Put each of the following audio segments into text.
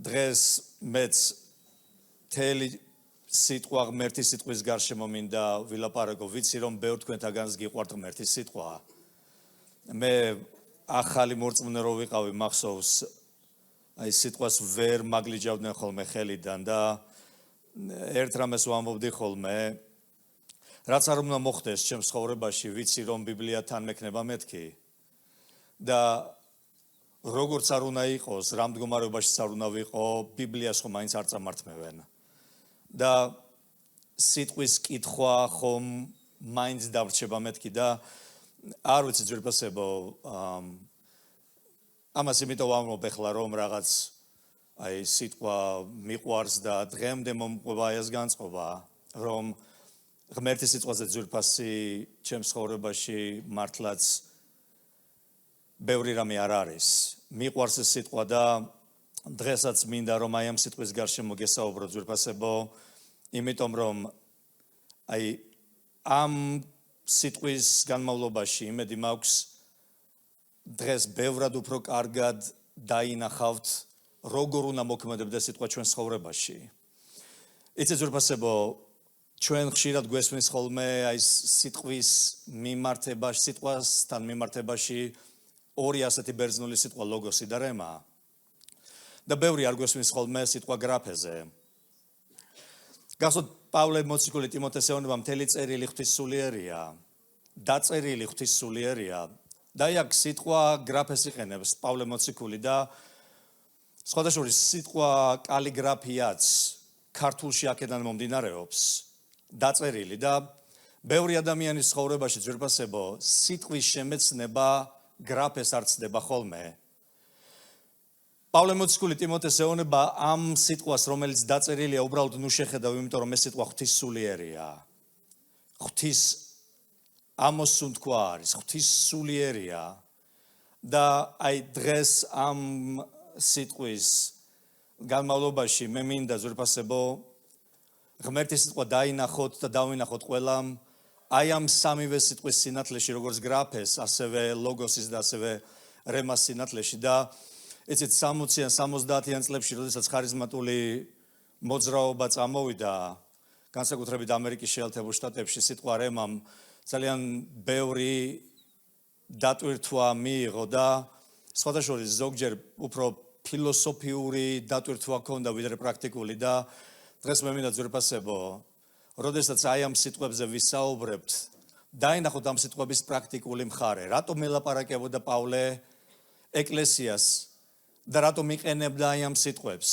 დღეს მეც თელი სიტყვა ღმერთის სიტყვის გარშემო მინდა ვილაპარაკო, ვიცი რომ ბევრ თქვენთაგანს გიყვართ ღმერთის სიტყვა. მე ახალი მორწმუნე რო ვიყავი, მახსოვს აი სიტყვას ვერ მაგლიჯავდნენ ხოლმე ხელიდან და ერთ რამეს ვამბობდი ხოლმე, რაც არ უნდა მოხდეს ჩემს ცხოვრებაში, ვიცი რომ ბიბლია თან მექნება მეთქი და როგორც არ უნდა იყოს, რამ მდგომარეობაშიც არ უნდა ვიყო, ბიბლიას ხომ მაინც არ წამართმევენ. და სიტყვის კითხვა ხომ მაინც დავრჩება მეთქი და არ ვიცი ძვირფასებო, ამას იმიტომ ვამბობ ახლა რომ რაღაც აი სიტყვა მიყვარს და დღემდე მომყვება ეს განწყობა, რომ ღმერთის სიტყვაზე ძვირფასი ჩემს ცხოვრებაში მართლაც ბევრი რამე არ არის. მიყვარს ეს სიტყვა და დღესაც მინდა რომ აი ამ სიტყვის გარშემო გესაუბრო ძვირფასებო, იმიტომ რომ აი ამ სიტყვის განმავლობაში იმედი მაქვს დღეს ბევრად უფრო კარგად დაინახავთ როგორ უნდა მოქმედებდეს სიტყვა ჩვენს ცხოვრებაში. იცით ძვირფასებო, ჩვენ ხშირად გვესმის ხოლმე აი სიტყვის მიმართებაში, სიტყვასთან მიმართებაში ორი ასეთი ბერძნული სიტყვა ლოგოსი და რემა. და ბევრი არ გვესმის ხოლმე სიტყვა გრაფეზე. გახსოვთ პავლე მოციქული ტიმოთეს ეუბნება მთელი წერილი ღვთისმსულიერია, დაწერილი ღვთისმსულიერია და აქ სიტყვა გრაფეს იყენებს პავლე მოციქული და სხვადასხვა სიტყვა კალიგრაფიაც ქართულში აქედან მომდინარეობს, დაწერილი და ბევრი ადამიანის ცხოვრებაში ძვირფასებო სიტყვის შემეცნება გრაფეს არ ცდება ხოლმე. პავლე მოციქული ტიმოთეს ეუბნება ამ სიტყვას, რომელიც დაწერილია, უბრალოდ ნუ შეხედავ, იმიტომ რომ ეს სიტყვა ღვთისმსულიერია. ღვთის ამოსუნთქვა არის, ღვთისმსულიერია და აი დღეს ამ სიტყვის განმავლობაში მე მინდა ძვირფასებო ღმერთის სიტყვა დაინახოთ და დავინახოთ ყველამ აი ამ სამივე სიტყვის სინათლეში, როგორც გრაფეს, ასევე ლოგოსის და ასევე რემას სინათლეში და იცით 60-იან 70-იან წლებში, როდესაც ხარიზმატული მოძრაობა წამოვიდა, განსაკუთრებით ამერიკის შეერთებულ შტატებში, სიტყვა რემამ ძალიან ბევრი დატვირთვა მიიღო და სხვადასხვა ზოგჯერ უფრო ფილოსოფიური დატვირთვა ჰქონდა ვიდრე პრაქტიკული და დღეს მე მინდა ძვირფასებო, როდესაც აი ამ სიტყვებზე ვისაუბრებთ, დაინახოთ ამ სიტყვების პრაქტიკული მხარე. რატომ ელაპარაკებოდა პავლე ეკლესიას და რატომ იყენებდა აი ამ სიტყვებს?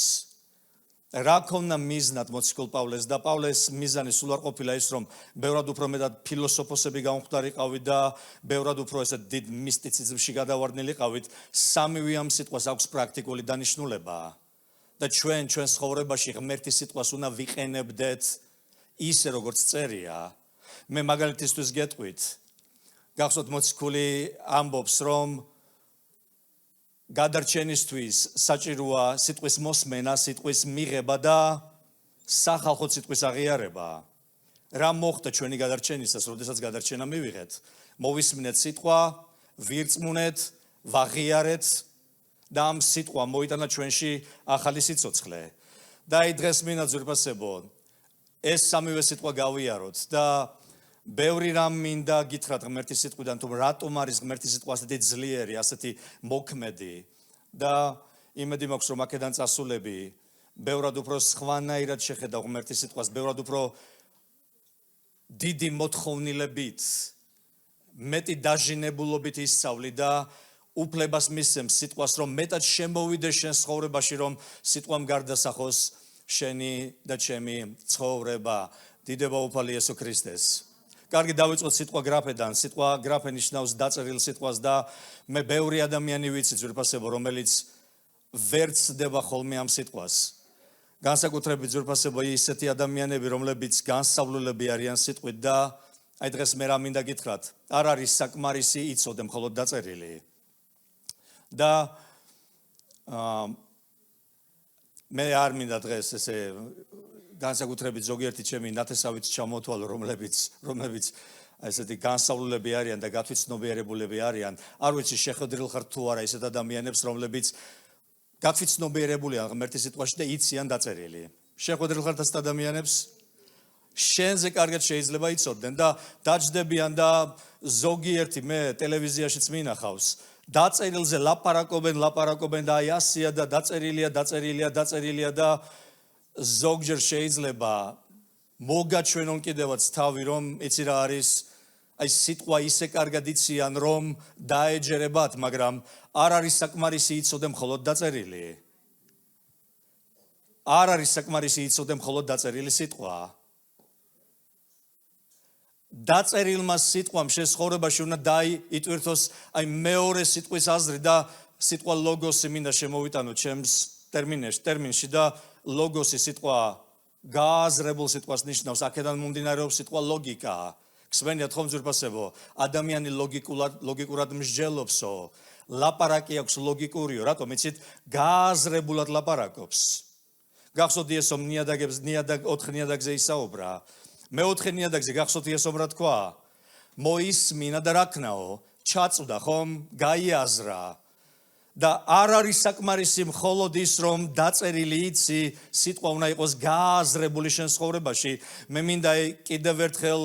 რა ქონდა მიზნად მოციქულ პავლეს და პავლეს მიზანი სულ არ ყოფილა ის, რომ ბევრად უფრო მეტად ფილოსოფოსები გამხდარიყავით და ბევრად უფრო ესე დიდ მისტიციზმში გადავარდნილიყავით. სამივე ამ სიტყვას აქვს პრაქტიკული დანიშნულება და ჩვენს ცხოვრებაში ღმერთის სიტყვას უნდა ვიყენებდეთ ისე როგორც წერია. მე მაგალითისთვის გეტყვით, გახსოვთ მოციქული ამბობს, რომ გადარჩენისთვის საჭიროა სიტყვის მოსმენა, სიტყვის მიღება და სახალხო სიტყვის აღიარება. რა მოხდა ჩვენი გადარჩენისას, როდესაც გადარჩენა მივიღეთ? მოვისმინეთ სიტყვა, ვირწმუნეთ, ვაღიარეთ და ამ სიტყვა მოიტანა ჩვენში ახალი სიცოცხლე. და აი დღეს მინდა ძვირფასებო, ეს სამივე სიტყვა გავიაროთ და ბევრი რამ მინდა გითხრათ ღმერთის სიტყვიდან, თუ რატომ არის ღმერთის სიტყვა ასეთი ძლიერი, ასეთი მოქმედი და იმედი მაქვს რომ აქედან წასულები ბევრად უფრო სხვანაირად შეხედავ ღმერთის სიტყვას, ბევრად უფრო დიდი მოთხოვნილებით, მეტი დაჟინებულობით ისწავლი და უფლებას მისცემს სიტყვას, რომ მეტად შემოვიდეს შენ ცხოვრებაში, რომ სიტყვამ გარდასახოს შენი და ჩემი ცხოვრება. დიდება უფალი იესო ქრისტეს. კარგი, დავიწყოთ სიტყვა გრაფედან. სიტყვა გრაფე ნიშნავს დაწერილ სიტყვას და მე ბევრი ადამიანი ვიცი ძვირფასებო, რომელიც ვერ ცდება ხოლმე ამ სიტყვას. განსაკუთრებით ძვირფასებო ისეთი ადამიანები, რომლებიც განსავლელები არიან სიტყვით და აი დღეს მე რა მინდა გითხრათ, არ არის საკმარისი იცოდე მხოლოდ დაწერილი. და მე არ მინდა დღეს ესე განსაკუთრებით ზოგიერთი ჩემი ნათესავით ჩამოთვალო, რომლებიც ესეთი განსავლელები არიან და გათვითცნობიერებულები არიან. არ ვიცი შეხვედრილ ხართ თუ არა ისეთ ადამიანებს, რომლებიც გათვით ცნობიერებულია ღმერთის სიტყვაში და იციან დაწერილი. შეხვედრილ ხართ ასეთ ადამიანებს? შენზე კარგად შეიძლება იცოდნენ და დაჯდებიან და ზოგიერთი მე ტელევიზიაშიც მინახავს. დაწერილზე ლაპარაკობენ და აი ასია და დაწერილია და ზოგჯერ შეიძლება მოგაჩვენონ კიდევაც თავი რომ იცი რა არის აი სიტყვა ისე კარგად იციან რომ დაეჯერებათ, მაგრამ არ არის საკმარისი იცოდე მხოლოდ დაწერილი. არ არის საკმარისი იცოდე მხოლოდ დაწერილი სიტყვა. დაწერილმა სიტყვამ შენ ცხოვრებაში უნდა დაიტვირთოს აი მეორე სიტყვის აზრი და სიტყვა ლოგოსი მინდა შემოვიტანო ჩემს ტერმინში და ლოგოსი სიტყვა გააზრებულ სიტყვას ნიშნავს, აქედან მომდინარეობს სიტყვა ლოგიკა. გსმენიათ ხომ ძვირფასებო, ადამიანი ლოგიკურად მსჯელობსო, ლაპარაკი აქვს ლოგიკურიო, რატომ იცით? გააზრებულად ლაპარაკობს. გახსოვთ იესომ ნიადაგ 4 ნიადაგზე ისაუბრა. მეოთხე ნიადაგზე გახსოვთ იესომ რა თქვა? მოისმინა და რა ქნაო? ჩაწვდა ხომ? გაიაზრა. და არ არის საკმარისი მხოლოდ ის რომ დაწერილი იცი, სიტყვა უნდა იყოს გააზრებული შენ ცხოვრებაში. მე მინდა კიდევ ერთხელ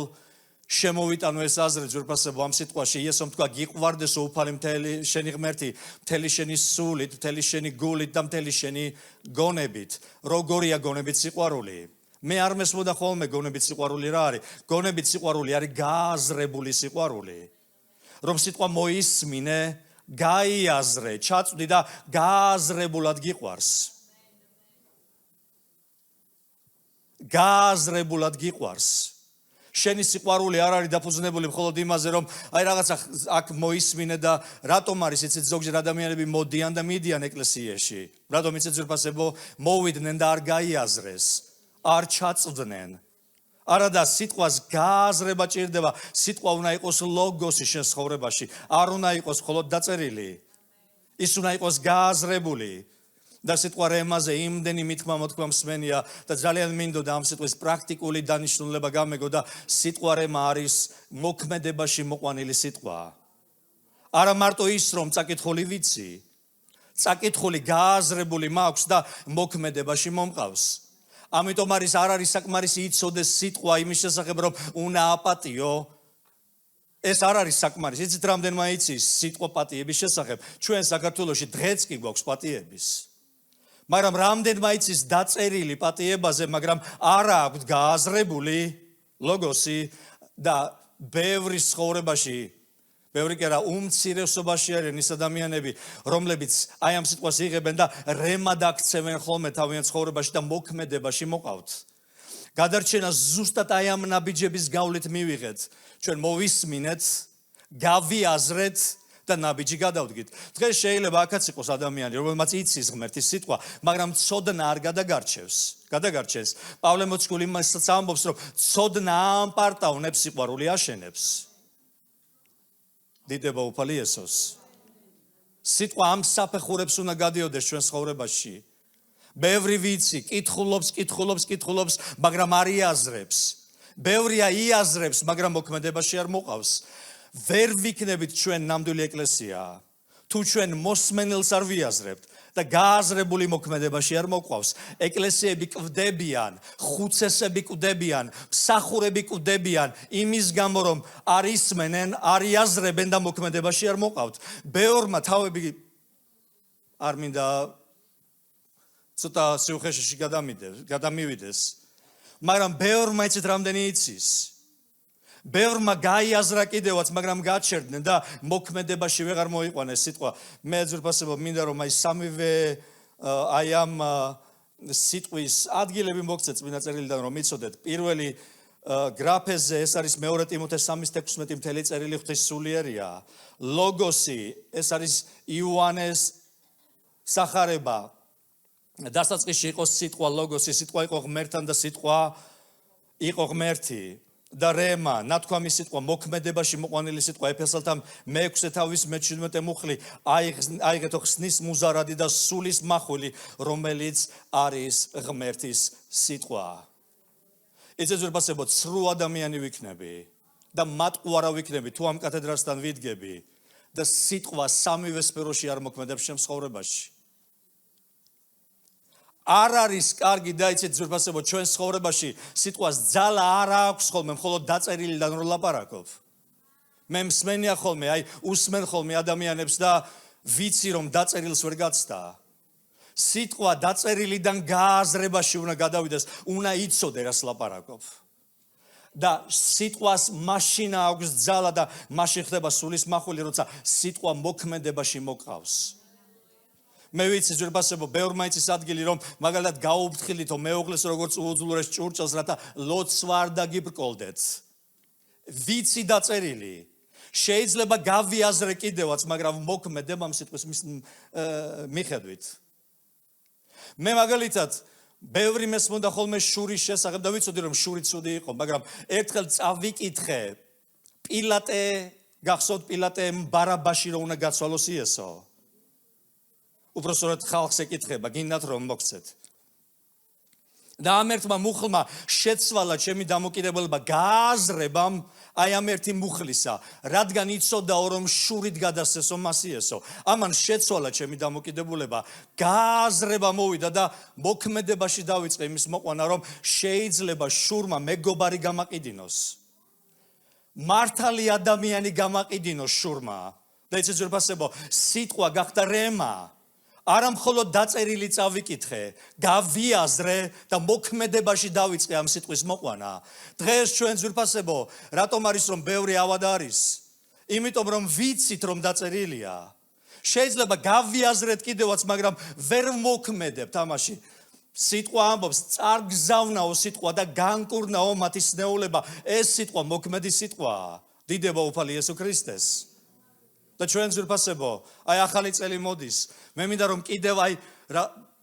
შემოვიტანო ეს აზრი ძვირფასებო ამ სიტყვაში. იესომ თქვა გიყვარდესო უფალი მთელი შენი ღმერთი, მთელი შენი სულით, მთელი შენი გულით და მთელი შენი გონებით. როგორია გონებით სიყვარული? მე არ მესმოდა ხოლმე გონებით სიყვარული რა არის? გონებით სიყვარული არის გააზრებული სიყვარული. რომ სიტყვა მოისმინე, გაიაზრე, ჩაწვდი და გააზრებულად გიყვარს. გააზრებულად გიყვარს. შენი სიყვარული არ არის დაფუძნებული მხოლოდ იმაზე, რომ აი რაღაცა აქ მოისმინე და რატომ არის იცით ზოგჯერ ადამიანები მოდიან და მიდიან ეკლესიაში. რატომ იცით ძვირფასებო, მოვიდნენ და არ გაიაზრეს, არ ჩაწვდნენ. არადა სიტყვას გააზრება ჭირდება, სიტყვა უნდა იყოს ლოგოსი შენ ცხოვრებაში, არ უნდა იყოს მხოლოდ დაწერილი. ის უნდა იყოს გააზრებული. და სიტყვა რემაზე იმდენი მithმა მოთქმა მსმენია და ძალიან მინდოდა ამ სიტყვის პრაქტიკული დანიშნულება გამეგო და სიტყვა რემა არის მოქმედებაში მოყვანილი სიტყვა. არა მარტო ის რომ წაკითხული ვიცი, წაკითხული გააზრებული მაქვს და მოქმედებაში მომყავს. ამიტომ არ არის საკმარისი იცოდეს სიტყვა იმის შესახებ რომ უნდა აპატიო. ეს არ არის საკმარისი. იცით რამდენმა იცის სიტყვა პატიების შესახებ? ჩვენ საქართველოში დღეც კი გვაქვს პატიების. მაგრამ რამდენმა იცის დაწერილი პატიებაზე, მაგრამ არა აქვს გააზრებული ლოგოსი და ბევრი ცხოვრებაში, ბევრი კი არა, უმცირესობაში არიან ის ადამიანები, რომლებიც აი ამ სიტყვას იღებენ და რემად აქცევენ ხოლმე თავიანთ ცხოვრებაში და მოქმედებაში მოყავთ. გადარჩენა ზუსტად აი ამ ნაბიჯების გავლით მივიღეთ. ჩვენ მოვისმინეთ, გავიაზრეთ და ნაბიჯი გადავდგით. დღეს შეიძლება აქაც იყოს ადამიანი, რომელმაც იცის ღმერთის სიტყვა, მაგრამ ცოდნა არ გადაგარჩენს. პავლე მოციქული იმასაც ამბობს, რომ ცოდნა ამპარტავნებს, სიყვარული აშენებს. დიდება უფალი იესოს. სიტყვა ამ საფეხურებს უნდა გადიოდეს ჩვენ ცხოვრებაში. ბევრი ვიცი, კითხულობს, მაგრამ არ იაზრებს. ბევრია იაზრებს, მაგრამ მოქმედებაში არ მოყავს. ვერ ვიქნებით ჩვენ ნამდვილი ეკლესია, თუ ჩვენ მოსმენელს არ ვიაზრებთ და გააზრებული მოქმედებაში არ მოყვავს. ეკლესიები კვდებიან, ხუცესები კვდებიან, მსახურები კვდებიან იმის გამო რომ არ ისმენენ, არ იაზრებენ და მოქმედებაში არ მოყავთ. ბევრმა თავები არ მინდა ცოტა სიუხეში გადამივიდეს, მაგრამ ბევრმა იცით რამდენი იცის. ბევრმა გაიაზრა კიდევაც, მაგრამ გაჩერდნენ და მოქმედებაში ვეღარ მოიყვანეს სიტყვა. მე ძვირფასებო მინდა რომ აი სამივე აი ამ სიტყვის ადგილები მოგცეთ წმინდა წერილიდან რომ იცოდეთ. პირველი გრაფეზე ეს არის მეორე ტიმოთეს 3:16 მთელი წერილი ღვთის სულიერია. ლოგოსი ეს არის იოანეს სახარება. დასაწყისში იყო სიტყვა ლოგოსი, სიტყვა იყო ღმერთთან და სიტყვა იყო ღმერთი. და რემა, ნათქვამი სიტყვა, მოქმედებაში მოყვანილი სიტყვა, ეფესალთა 6:17 მუხლი, აიღეთო ხსნის მუზარადი და სულის მახვილი, რომელიც არის ღმერთის სიტყვა. იცით ძვირფასებო, ცრუ ადამიანი ვიქნები და მატყუარა ვიქნები, თუ ამ კათედრასთან ვიდგები და სიტყვა სამივე სფეროში არ მოქმედებს ჩემს ცხოვრებაში. არ არის კარგი და იცით ძვირფასებო ჩვენ ცხოვრებაში სიტყვას ძალა არ აქვს ხოლმე მხოლოდ დაწერილიდან რომ ლაპარაკობ. მე მსმენია ხოლმე, უსმენ ხოლმე ადამიანებს და ვიცი რომ დაწერილს ვერ გაცდა. სიტყვა დაწერილიდან გააზრებაში უნდა გადავიდეს, უნდა იცოდე რას ლაპარაკობ. და სიტყვას მაშინ აქვს ძალა და მაშინ ხდება სულის მახვილი, როცა სიტყვა მოქმედებაში მოყავს. მე ვიცი ძვირფასებო, ბევრ მაინც ადგილი რომ მაგალითად გაუფრთხილითო მეუღლეს როგორც უძლურეს ჭურჭელს, რათა ლოცვა არ დაგიბრკოლდეთ. ვიცი დაწერილი. შეიძლება გავიაზრე კიდევაც, მაგრამ მოქმედება ამ სიტყვის მიხედვით. მე მაგალითად ბევრი მესმოდა ხოლმე შურის შესახებ და ვიცოდი რომ შური ცუდი იყო, მაგრამ ერთხელ წავიკითხე პილატე, გახსოვთ პილატემ ბარაბაში რომ უნდა გაცვალოს იესო. უბრალოდ ხალხს ეკითხება, გინდათ რომ მოგცეთ. და ამ ერთმა მუხლმა შეცვალა ჩემი დამოკიდებულება გააზრებამ აი ამ ერთი მუხლისა, რადგან იცოდაო რომ შურით გადასცესო მას იესო. ამან შეცვალა ჩემი დამოკიდებულება, გააზრება მოვიდა და მოქმედებაში დავიწყე იმის მოყვანა, რომ შეიძლება შურმა მეგობარი გამაყიდინოს. მართალი ადამიანი გამაყიდინოს შურმა. და იცით ძვირფასებო, სიტყვა გახდა რემა. არა მხოლოდ დაწერილი წავიკითხე, გავიაზრე და მოქმედებაში დავიწყე ამ სიტყვის მოყვანა. დღეს ჩვენ ძვირფასებო, რატომ არის რომ ბევრი ავად არის? იმიტომ რომ ვიცით რომ დაწერილია. შეიძლება გავიაზრეთ კიდევაც, მაგრამ ვერ მოქმედებთ ამაში. სიტყვა ამბობს, წარგზავნაო სიტყვა და განკურნაო მათი სნეულება. ეს სიტყვა მოქმედი სიტყვაა. დიდება უფალი იესო ქრისტეს. და ჩვენ ძვირფასებო, აი ახალი წელი მოდის. მე მინდა რომ კიდევ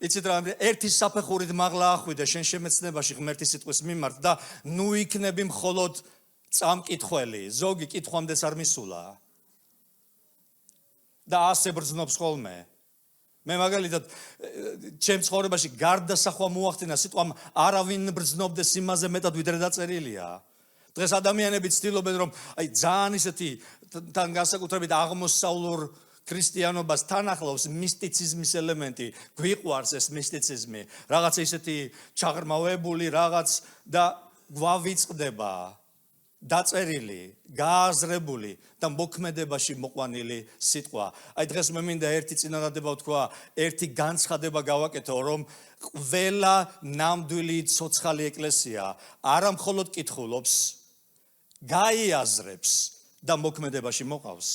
იცით რა, ერთი საფეხურით მაღლა ახვიდე შენ შემეცნებაში ღმერთის სიტყვის მიმართ და ნუ იქნები მხოლოდ წამკითხველი, ზოგი კითხვამდეც არ მისულა. და ასე ბრძნობს ხოლმე. მე მაგალითად ჩემ ცხოვრებაში გარდასახვა მოახდინა სიტყვამ არავინ ბრძნობდეს იმაზე მეტად ვიდრე დაწერილია. დღეს ადამიანები ცდილობენ რომ აი ძალიან ისეთი თან განსაკუთრებით აღმოსავლურ ქრისტიანობას თან ახლავს მისტიციზმის ელემენტი, გვიყვარს ეს მისტიციზმი, რაღაცა ისეთი ჩაღრმავებული რაღაც და გვავიწყდება დაწერილი, გააზრებული და მოქმედებაში მოყვანილი სიტყვა. აი დღეს მე მინდა ერთი წინადადება ვთქვა, ერთი განცხადება გავაკეთო, რომ ყველა ნამდვილი ცოცხალი ეკლესია არა მხოლოდ კითხულობს, გაიაზრებს და მოქმედებაში მოყავს.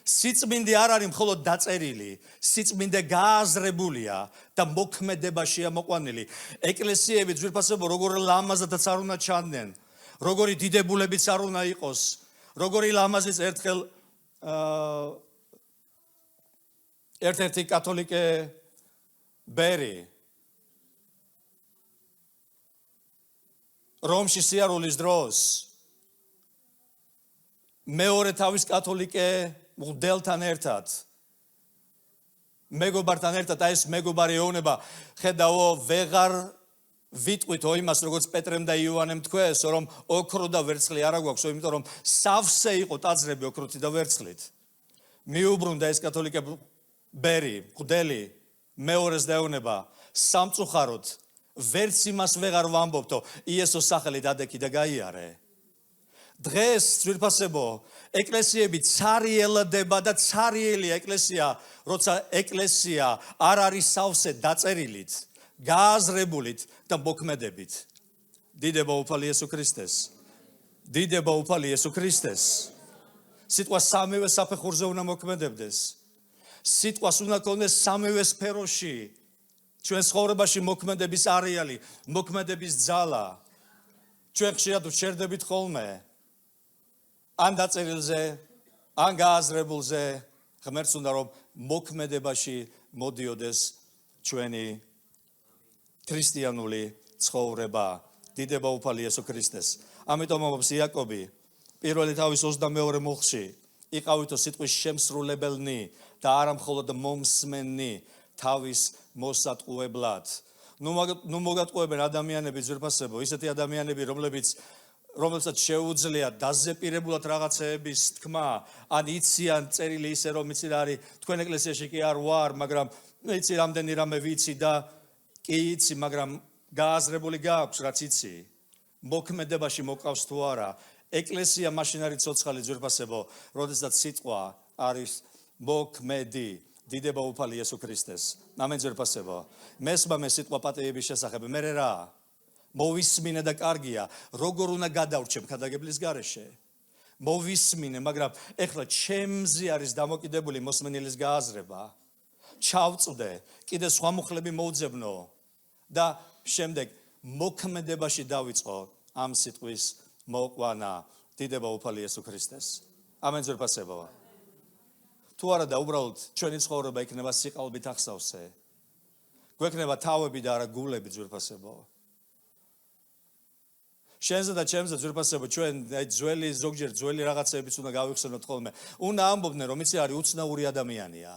სიწმინდე არ არის მხოლოდ დაწერილი, სიწმინდე გააზრებულია და მოქმედებაშია მოყვანილი. ეკლესიები ძვირფასებო როგორ ლამაზადაც არ უნდა ჩანდნენ, როგორი დიდებულებიც არ უნდა იყოს, როგორი ლამაზიც ერთხელ ერთ-ერთი კათოლიკე ბერი რომში სიარულის დროს მეორე თავის კათოლიკე მღვდელთან ერთად მეგობართან ერთად აი ეს მეგობარი ეუბნება, ხედავო ვეღარ ვიტყვით იმას როგორც პეტრემ და იოანემ თქვეს, რომ ოქრო და ვერცხლი არა გვაქვს, იმიტომ რომ სავსე იყო ტაძრები ოქროთი და ვერცხლით. მიუბრუნდა ეს კათოლიკე ბერი, მღვდელი, მეორეს და ეუბნება, სამწუხაროდ ვერც იმას ვეღარ ვამბობთო, იესოს სახელით ადექი და გაიარე. დღეს ძვირფასებო, ეკლესიები ცარიელდება და ცარიელია ეკლესია, როცა ეკლესია არ არის სავსე დაწერილით, გააზრებულით და მოქმედებით. დიდება უფალი იესო ქრისტეს. დიდება უფალი იესო ქრისტეს. სიტყვა სამივე საფეხურზე უნდა მოქმედებდეს. სიტყვას უნდა ქონდეს სამივე სფეროში. ჩვენ ცხოვრებაში მოქმედების არეალი, მოქმედების ძალა. ჩვენ ხშირად ვჩერდებით ხოლმე. ან დაწერილზე, ან გააზრებულზე, ღმერთს უნდა რომ მოქმედებაში მოდიოდეს ჩვენი ქრისტიანული ცხოვრება. დიდება უფალი იესო ქრისტეს. ამიტომ ამბობს იაკობი პირველი თავის 22 მუხლში, იყავითო სიტყვის შემსრულებელნი და არა მხოლოდ მომსმენნი თავის მოსატყუებლად. ნუ მოგატყუებენ ადამიანები ძვირფასებო, ისეთი ადამიანები, რომელსაც შეუძლია დაზეპირებულად რაღაცეების თქმა, ან იციან წერილი ისე რომ იცი რა არის, თქვენ ეკლესიაში კი არ ვარ, მაგრამ იცი რამდენი რამე ვიცი და კი იცი, მაგრამ გააზრებული გააქვს, რაც იცი. მოქმედებაში მოყავს თუ არა. ეკლესია მაშინ არის ცოცხალი ძვირფასებო, როდესაც სიტყვა არის მოქმედი. დიდება უფალი იესო ქრისტეს. ამენ ძვირფასებო. მესმამე სიტყვა პატეების შესახებ. მე რა? მოვისმინე და კარგია, როგორ უნდა გადავრჩემ ქადაგებლის გარეშე. მოვისმინე, მაგრამ ეხლა ჩემზე არის დამოკიდებული მოსმენელის გააზრება. ჩავწვდე, კიდე სხვა მუხლები მოვძებნო და შემდეგ მოქმედებაში დავიწყო ამ სიტყვის მოყვანა. დიდება უფალი იესო ქრისტეს. ამენ ძვირფასებო. თუ არა და უბრალოდ ჩვენი ცხოვრება იქნება სიყალბით ახსავსე. გვექნება თავები და არა გულები ძვირფასებო. შენზე და ჩემზე ძვირფასებო ჩვენ ძველი ზოგჯერ ძველი რაღაცებიც უნდა გავიხსენოთ ხოლმე. უნდა ამბობდნენ რომ იცი არის უცნაური ადამიანია.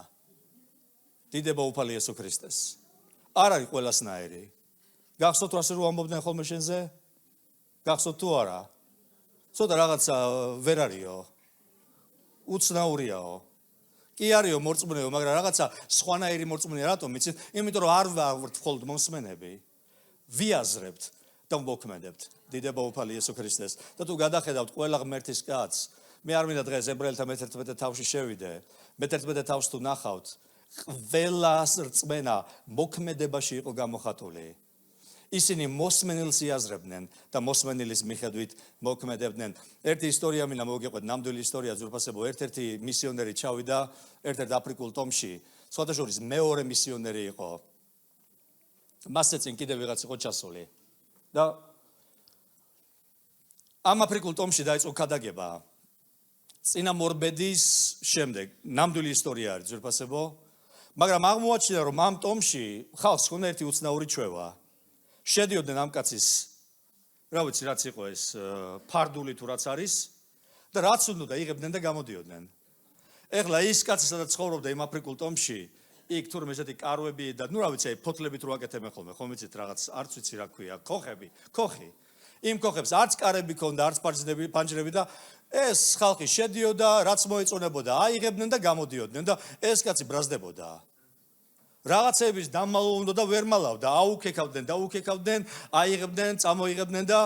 დიდება უფალი იესო ქრისტეს. არ არის ყველასნაირი. გახსოვთ ასე რომ ამბობდნენ ხოლმე შენზე? გახსოვთ თუ არა? ცოტა რაღაცა ვერ არისო. უცნაურიაო. კი არისო მორწმუნეო, მაგრამ რაღაცა სხვანაირი მორწმუნეა, რატომ იცით? იმიტომ რომ არ ვართ მხოლოდ მოსმენები. ვიაზრებთ და მოქმედებთ. დიდება უფალი იესო ქრისტეს. და თუ გადახედავთ ყველა ღმერთის კაცს, მე არ მინდა დღეს ებრაელთა მე-11 თავში შევიდე. მე-11 თავს თუ ნახავთ, ყველას რწმენა მოქმედებაში იყო გამოხატული. ისინი მოსმენელს იაზრებდნენ და მოსმენელის მიხედვით მოქმედებდნენ. ერთი ისტორია მინდა მოგიყვეთ, ნამდვილი ისტორია ძვირფასებო. ერთ-ერთი მისიონერი ჩავიდა ერთ-ერთ აფრიკულ ტომში. სხვათა შორის მეორე მისიონერი იყო. მასზე წინ კიდევ ვიღაც იყო ჩასული. და ამ აფრიკულ ტომში დაიწყო ქადაგება. წინამორბედის შემდეგ, ნამდვილი ისტორია არის ძვირფასებო. მაგრამ აღმოაჩინა რომ ამ ტომში ხალხს ჰქონდა ერთი უცნაური ჩვევა. შედიოდნენ ამ კაცის, რა ვიცი, რაც იყო ეს ფარდული თუ რაც არის და რაც უნდა იღებდნენ და გამოდიოდნენ. ეხლა ის კაცი სადაც ცხოვრობდა იმ აფრიკულ ტომში, იქ თურმე ესეთი კარვები და ნუ რა ვიცი, ფოთლებით რო აკეთებენ ხოლმე, ხომ იცით რაღაც, არც ვიცი რა ქვია, ქოხი. იმ ქოხებს არც კარები ქონდა, არც პანჯრები და ეს ხალხი შედიოდა, რაც მოეწონებოდა, აიღებდნენ და გამოდიოდნენ და ეს კაცი ბრაზდებოდა. რაღაცების დამალო უნდა და ვერ მალავდა, აუქეკავდნენ, აიღებდნენ, წამოიღებდნენ და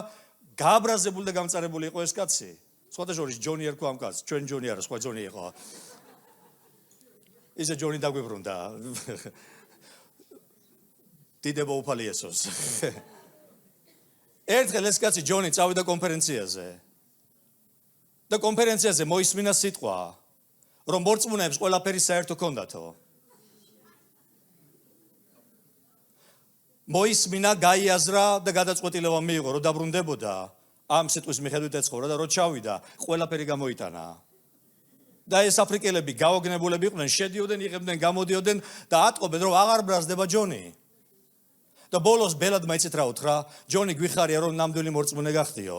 გააბრაზებული და გამწარებული იყო ეს კაცი. სხვათა შორის ჯონი ერქვა ამ კაცს, ჩვენ ჯონი არა, სხვა ჯონი იყო. ისე ჯონი დაგვიბრუნდა. დიდება უფალი იესოს. ერთხელ ეს კაცი ჯონი წავიდა კონფერენციაზე. და კონფერენციაზე მოისმინა სიტყვა, რომ მორწმუნეებს ყველაფერი საერთო ჰქონდათო. მოისმინა, გაიაზრა და გადაწყვეტილება მიიღო, რომ დაბრუნდებოდა. ამ სიტყვის მიხედვით ეცხოვრა და რო ჩავიდა, ყველაფერი გამოიტანა. და ეს აფრიკელები გაოგნებულები იყვნენ, შედიოდნენ, იღებდნენ, გამოდიოდნენ და ატყობენ, რომ აღარ ბრაზდება ჯონი. და ბოლოს ბელადმა იცით რა უთხრა, ჯონი გვიხარია, რომ ნამდვილი მორწმუნე გახდიო.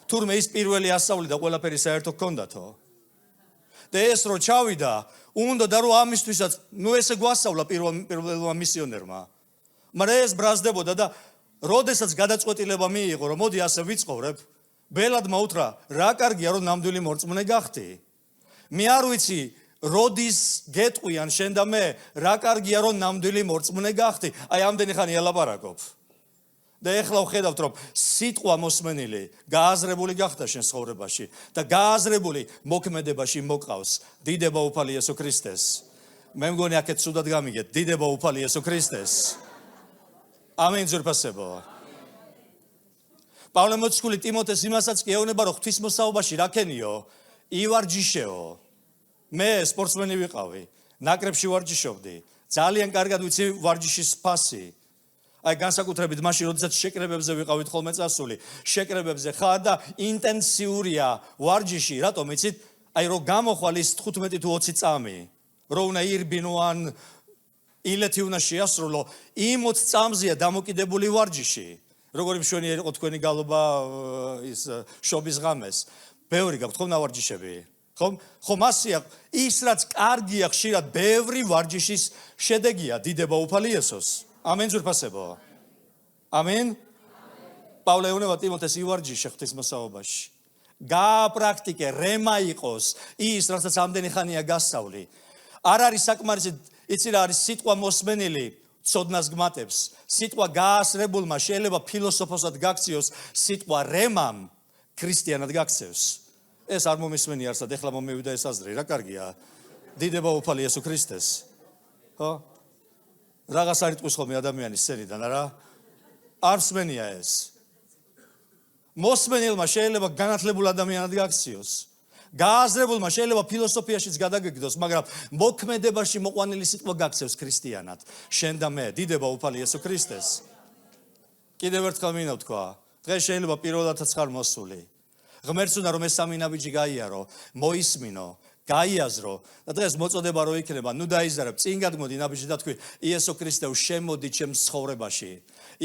თურმე ის პირველი ასწავლიდა და ყველაფერი საერთო ჰქონდათო. და ეს რო ჩავიდა, უნდა და რომ ამისთვისაც, ნუ ესე გვასწავლა პირველმა მისიონერმა. მაგრამ ეს ბრაზდებოდა და როდესაც გადაწყვეტილება მიიღო, რომ მოდი ასე ვიცხოვრებ, ბელადმა უთხრა, რა კარგია რომ ნამდვილი მორწმუნე გახდი. მე არ ვიცი, როდის გეტყვიან შენ და მე, რა კარგია რომ ნამდვილი მორწმუნე გახდი. აი ამდენი ხანი ელაპარაკობ. და ეხლა ვხედავთ, რომ სიტყვა მოსმენილი გააზრებული გახდა შენ ცხოვრებაში და გააზრებული მოქმედებაში მოყავს. დიდება უფალი იესო ქრისტეს. მე მგონი აქეთ სუდად გამიგეთ, დიდება უფალი იესო ქრისტეს. ამენ ძვირფასებო. პავლე მოციქული ტიმოთეს იმასაც კი ეუბნება, რომ ღვთისმოსაობაში რა ქენიო? ივარჯიშეო. მე სპორტსმენი ვიყავი, ნაკრებში ვარჯიშობდი. ძალიან კარგად ვიცი ვარჯიშის ფასი. აი განსაკუთრებით მაშინ, როდესაც შეკრებებზე ვიყავით ხოლმე წასული, შეკრებებზე ხარ და ინტენსიურია ვარჯიში, რატომ იცით? აი რომ გამოხვალ ის 15 თუ 20 წამი, რომ უნდა ირბინო ან ილეთი უნდა შეასრულო, იმ 20 წამზეა დამოკიდებული ვარჯიში. როგორი მშვენიერი იყო თქვენი გალობა ის შობის ღამეს. ბევრი გაქვთ ხომ ნავარჯიშები? ხომ ასია, ის რაც კარგია ხშირად ბევრი ვარჯიშის შედეგია, დიდება უფალი იესოს. ამენ ძვირფასებო. ამენ. პავლე ეუბნება ტიმოთეს ივარჯიშე ღვთისმოსაობაში. გააპრაქტიკე, რემა იყოს ის, რასაც ამდენი ხანია გასწავლი. არ არის საკმარისი იცი რა არის სიტყვა მოსმენილი ცოდნას გმატებს. სიტყვა გაასრებულმა შეიძლება ფილოსოფოსად გაქციოს, სიტყვა რემამ ქრისტიანად გაქცევს. ეს არ მომისმენი არსად, ეხლა მომივიდა ეს აზრი, რა კარგია. დიდება უფალი იესო ქრისტეს. ხო? რაღაც არ იტყვის ხოლმე ადამიანის სენიდან, არა? არ მსმენია ეს. მოსმენილმა შეიძლება განათლებულ ადამიანად გაქციოს. გააზრებულმა შეიძლება ფილოსოფიაშიც გადაგეგდოს, მაგრამ მოქმედებაში მოყვანილი სიტყვა გაქცევს ქრისტიანად. შენ და მე, დიდება უფალი იესო ქრისტეს. კიდევ ერთხელ მინდა ვთქვა, დღეს შეიძლება პირველადაც ხარ მოსული. ღმერთს უნდა რომ ეს სამი ნაბიჯი გაიარო, მოისმინო, გაიაზრო და დღეს მოწოდება რო იქნება, ნუ დაიზარებ, წინ გადმოდი ნაბიჯი და თქვი, იესო ქრისტე, შემოდი ჩემს ცხოვრებაში.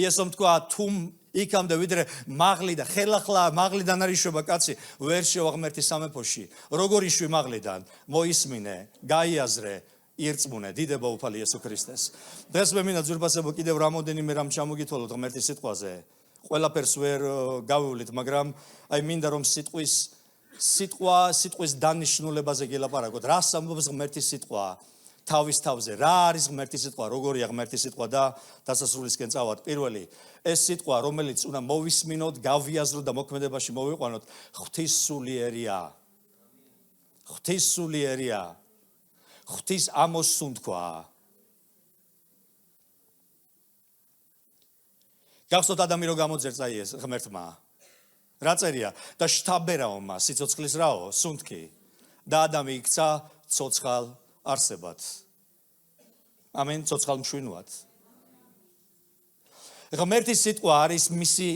იესომ თქვა, თუ იქამდე ვიდრე მაღლი და ხელახლა მაღლიდან არ იშვება კაცი, ვერ შევა ღმერთის სამეფოში. როგორ იშვი მაღლიდან? მოისმინე, გაიაზრე, ირწმუნე, დიდება უფალი იესო ქრისტეს. დღეს მე მინდა ძვირფასებო კიდევ რამოდენიმე რამ ჩამოგითვალოთ ღმერთის სიტყვაზე. ყველაფერს ვერ გავივლით, მაგრამ აი მინდა რომ სიტყვის დანიშნულებაზე გელაპარაკოთ. რას ამბობს ღმერთის სიტყვა თავის თავზე? რა არის ღმერთის სიტყვა? როგორია ღმერთის სიტყვა და დასასრულისკენ წავად. პირველი, ეს სიტყვა, რომელიც უნდა მოვისმინოთ, გავიაზროთ და მოქმედებაში მოვიყვანოთ, ღვთისსულიერია. ღვთისსულიერია. ღვთის ამოსუნთქვა. გახსოვთ ადამი რო გამოძერწა ეს ღმერთმა. რა წერია? და შთაბერაომა სიცოცხლის რაო, სუნთქი. და ადამი იქცა ცოცხალ არსებად. ამენ, ცოცხალ მშვენივრად. ღმერთის სიტყვა არის მისი